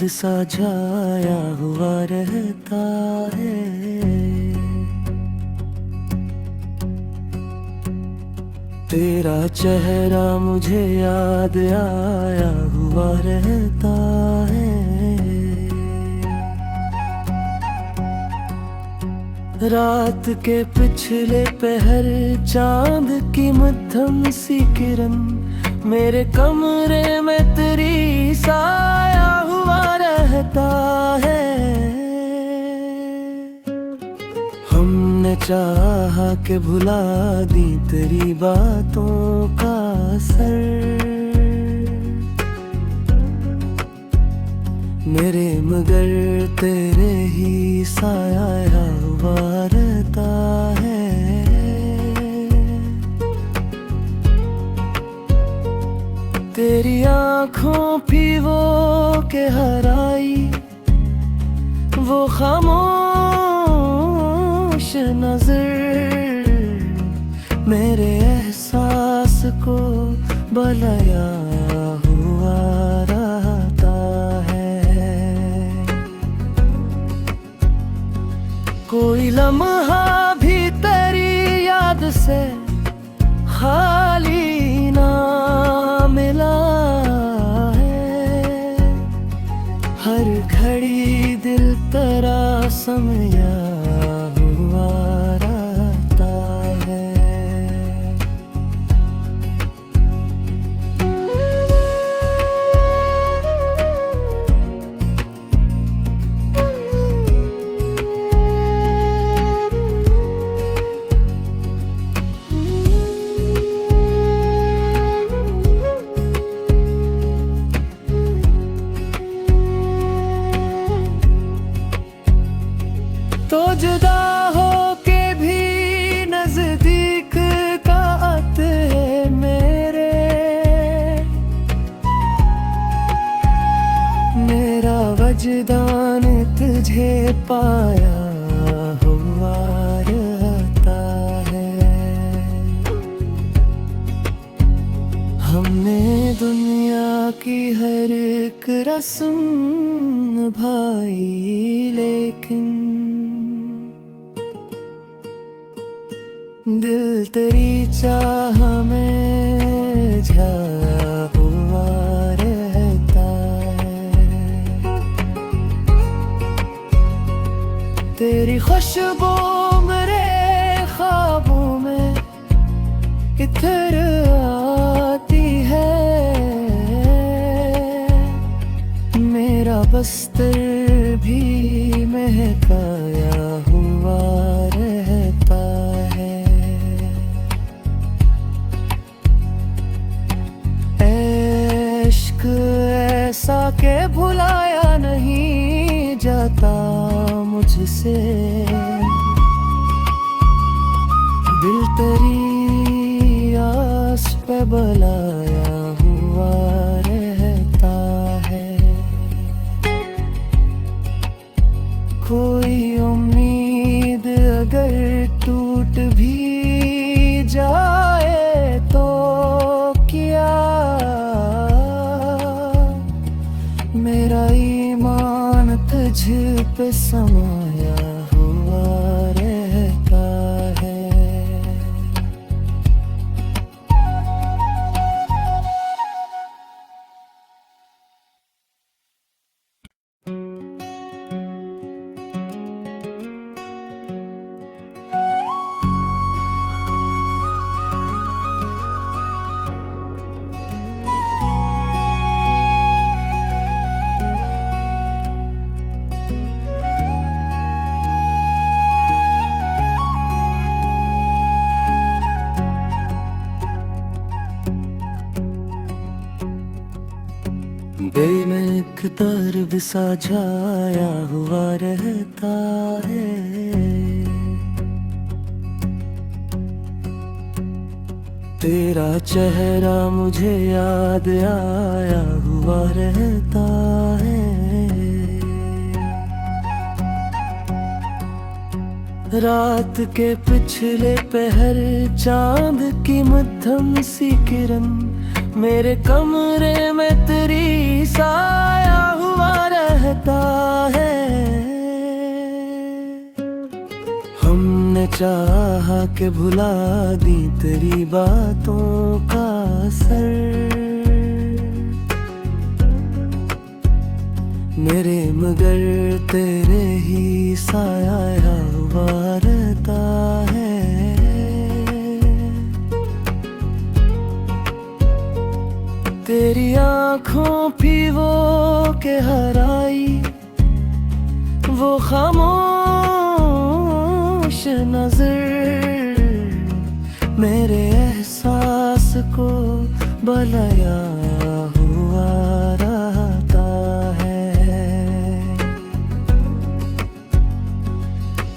सा छाया हुआ रहता है। तेरा चेहरा मुझे याद आया हुआ रहता है। रात के पिछले पहर चांद की मध्यम सी किरण मेरे कमरे में तेरी साया हुआ रहता है। हमने चाहा कि भुला दी तेरी बातों का असर, मेरे मगर तेरे ही साया हुआ रहता है। तेरी आँखों भी वो के हराई, वो खामोश नजर मेरे एहसास को बलाया हुआ रहता है। कोई लम्हा भी तेरी याद से खाली ना मिला है। हर घड़ी दिल तेरा समया हुआ रहता है। तो जुदा हो के भी नजदीक का आते मेरे, मेरा वजदान तुझे पाया हुआ रहता है। हमने दुनिया की हर एक रस्म निभाई, लेकिन दिल तेरी चाह में झाया हुआ रहता है। तेरी खुशबू मेरे ख्वाबों में इधर आती है। मेरा बस्तर भी महकाया हुआ रहता है। इश्क ऐसा के भुलाया नहीं जाता मुझसे, दिल तेरी आस पे बलाया हुआ रहता है। कोई उम्मीद अगर टूट भी जाए तो क्या, मेरा ईमान तुझ पे समाया हुआ रहता है। बेमकदार सा छाया हुआ रहता है। तेरा चेहरा मुझे याद आया हुआ रहता है। रात के पिछले पहर चांद की मध्यम सी किरण मेरे कमरे में तेरी साया हुआ रह चाहा के भुला दी तेरी बातों का असर। मेरे मगर तेरे ही साया हुआ रहता है। तेरी आँखों भी वो के हराई, वो खामोश नजर मेरे एहसास को बलाया हुआ रहता है।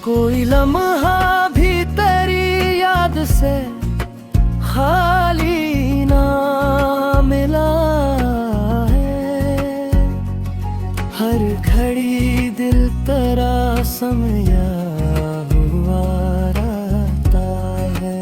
कोई लम्हा भी तेरी याद से खाली ना मिला है। हर घड़ी दिल तेरा समया हुआ रहता है।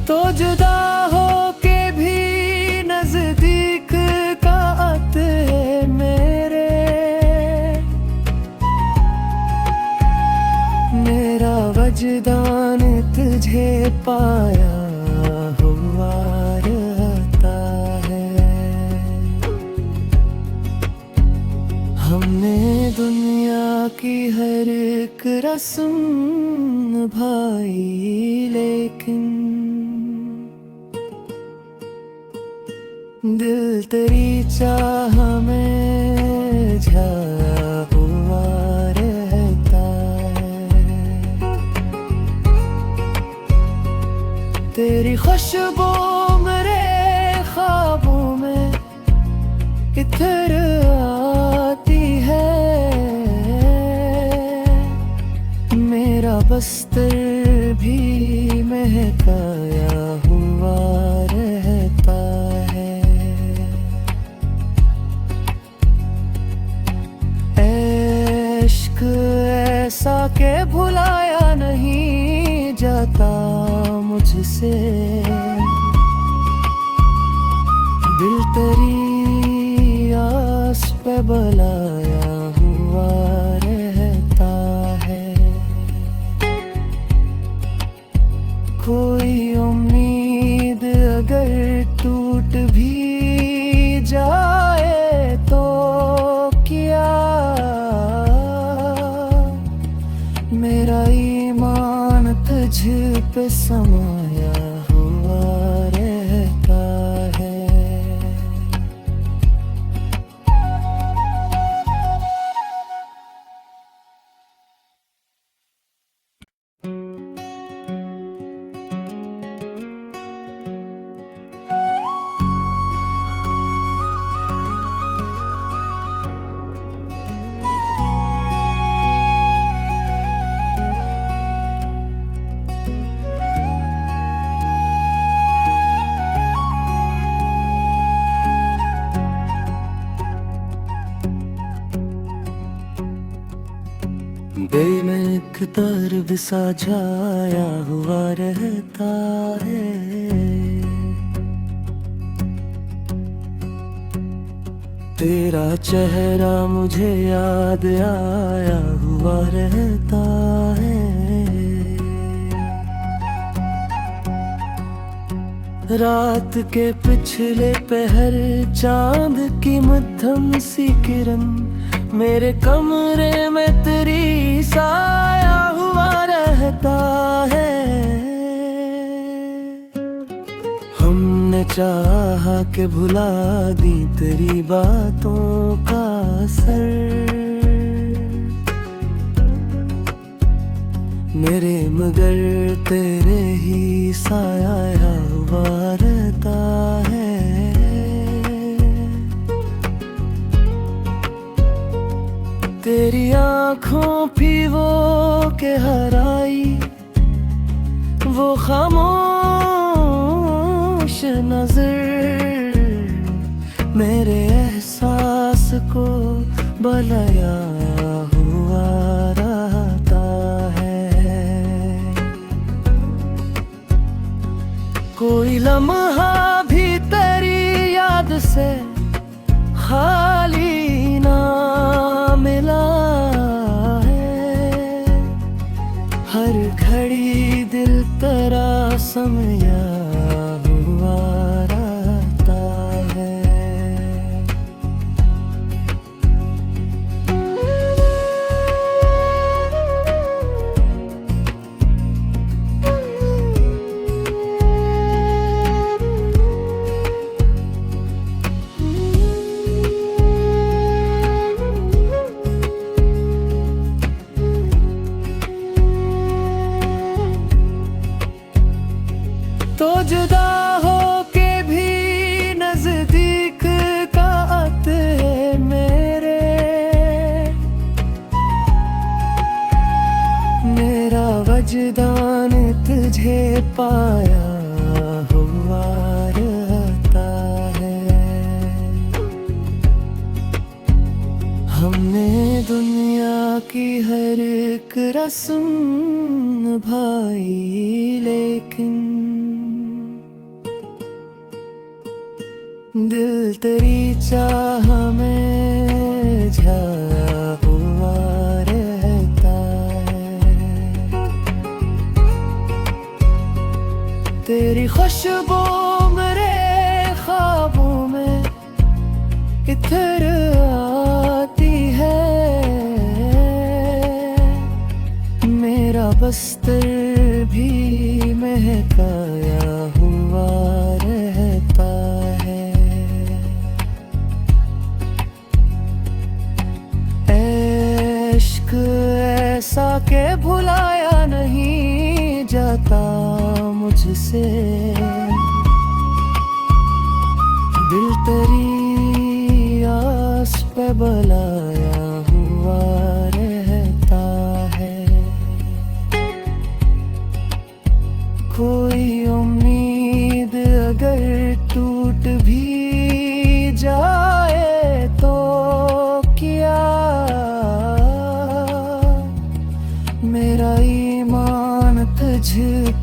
तो जुदा हो के भी नजदीक का आते मेरे। मेरा वजदान तुझे पाया हुआ रहता है। हमने दुनिया की हर एक रस्म निभाई, लेकिन दिल तेरी चाह में झाया हुआ रहता है। तेरी खुशबू मेरे ख्वाबों में इधर आती है। मेरा बस्तर भी महकाया हुआ रहता है। इश्क ऐसा के भुलाया नहीं जाता मुझसे। दिल तेरी आस पे बलाया हुआ रहता है। कोई उम्मीद अगर टूट भी जाए तो क्या, मेरा ईमान तुझ पे समाया हुआ रहता है। बेमकदार बिसा छाया हुआ रहता है। तेरा चेहरा मुझे याद आया हुआ रहता है। रात के पिछले पहर चांद की मध्यम सी किरण मेरे कमरे में तेरी साया हुआ रहता है। हमने चाहा के भुला दी तेरी बातों का असर। मेरे मगर तेरे ही साया हुआ रहता है। तेरी आँखों भी वो के हराई, वो खामोश नजर मेरे एहसास को बलाया हुआ रहता है। कोई लम्हा भी तेरी याद से खाली ना मिला है। हर घड़ी दिल तेरा समया हुआ रहता है। तो जुदा हो के भी नजदीक का आते मेरे, मेरा वजदान तुझे पाया हुआ रहता है। हमने दुनिया की हर एक रस्म निभाई, लेकिन दिल तेरी चाह में झाया हुआ रहता है। तेरी खुशबू मेरे ख्वाबों में इधर आती है। मेरा बस्तर भी महकाया हुआ रहता है। इश्क ऐसा के भुलाया नहीं जाता मुझसे। दिल तेरी आस पे बलाया हुआ रहता है। कोई उम्मीद अगर टूट भी जाए तो क्या, मेरा ईमान तुझ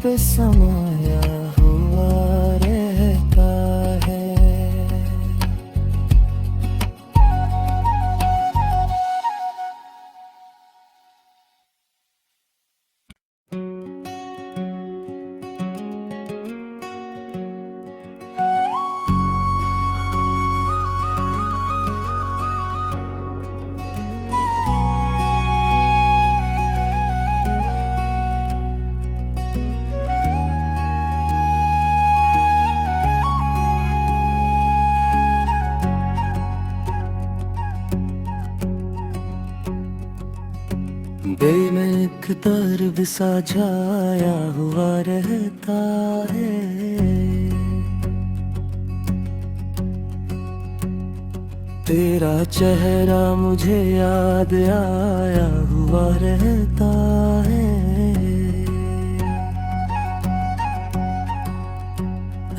पे समाया हुआ रहता है। दिल में एक दर्द सा छाया हुआ रहता है। तेरा चेहरा मुझे याद आया हुआ रहता है।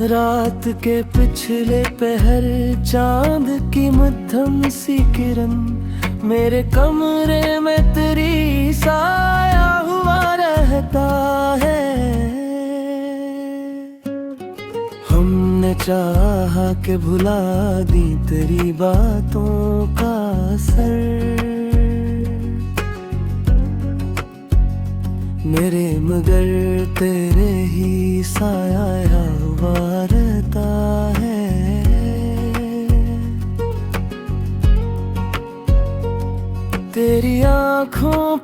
रात के पिछले पहर चांद की मध्यम सी किरण मेरे कमरे में तेरी साया हुआ रहता है। हमने चाहा कि भुला दी तेरी बातों का असर, मेरे मगर तेरे ही साया हुआ रहता है। तेरी आँखों